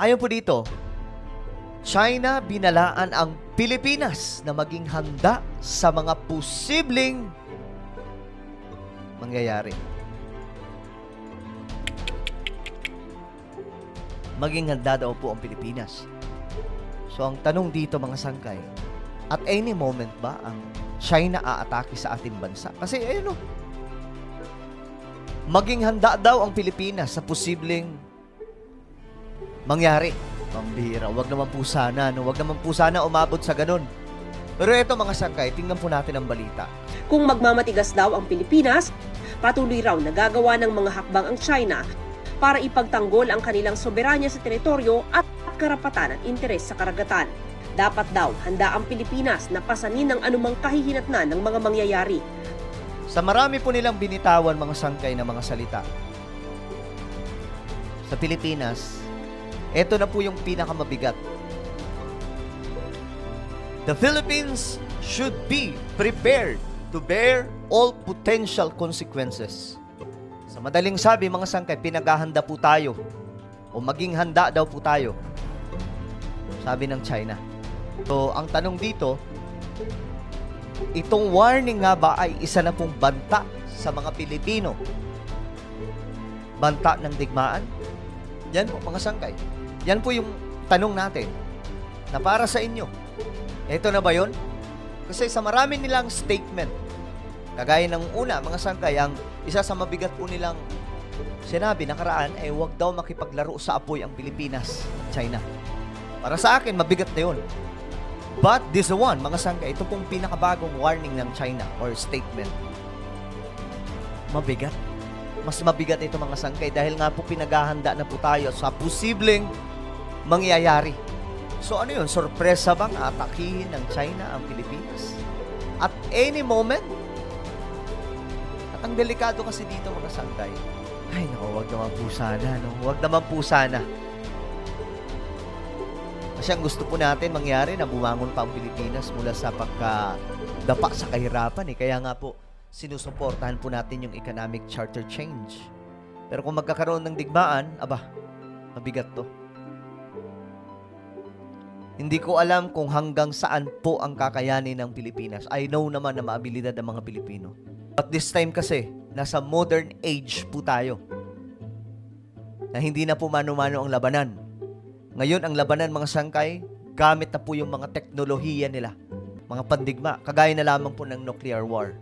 Ayon po dito, China binalaan ang Pilipinas na maging handa sa mga posibleng mangyayari. Maging handa daw po ang Pilipinas. So ang tanong dito mga sangkay, at any moment ba ang China aatake sa ating bansa? Kasi ayun o, maging handa daw ang Pilipinas sa posibleng mangyari. Pambihira, wag naman po sana, no? Wag naman po sana umabot sa ganun. Pero ito mga sangkay, tingnan po natin ang balita. Kung magmamatigas daw ang Pilipinas, patuloy raw na gagawa ng mga hakbang ang China para ipagtanggol ang kanilang soberanya sa teritoryo at karapatan at interes sa karagatan. Dapat daw handa ang Pilipinas na pasanin ng anumang kahihinatnan ng mga mangyayari. Sa marami po nilang binitawan mga sangkay na mga salita, sa Pilipinas, ito na po yung pinakamabigat. The Philippines should be prepared to bear all potential consequences. Sa madaling sabi, mga sangkay, pinaghahanda po tayo o maging handa daw po tayo, sabi ng China. So, ang tanong dito, itong warning nga ba ay isa na pong banta sa mga Pilipino? Banta ng digmaan? Yan po, mga sangkay. Yan po yung tanong natin na para sa inyo. Ito na ba yun? Kasi sa marami nilang statement, kagaya ng una, mga sangkay, ang isa sa mabigat po nilang sinabi nakaraan ay huwag daw makipaglaro sa apoy ang Pilipinas, China. Para sa akin, mabigat na yun. But this one, mga sangkay, ito pong pinakabagong warning ng China or statement. Mabigat. Mas mabigat ito mga sangkay dahil nga po pinaghahanda na po tayo sa posibleng mangyayari. So ano yun? Sorpresa bang atakihin ng China ang Pilipinas? At any moment? At ang delikado kasi dito mga sangkay, ay naku, wag naman po sana, no? Wag naman po sana. Kasi ang gusto po natin mangyari na bumangon pa ang Pilipinas mula sa pagkadapa sa kahirapan. Kaya nga po, sinusuportahan po natin yung economic charter change. Pero kung magkakaroon ng digmaan, aba, mabigat to. Hindi ko alam kung hanggang saan po ang kakayanin ng Pilipinas. I know naman na maabilidad ng mga Pilipino. But this time kasi, nasa modern age po tayo. Na hindi na po mano-mano ang labanan. Ngayon, ang labanan mga sangkay, gamit na po yung mga teknolohiya nila. Mga pandigma, kagaya na lamang po ng nuclear war.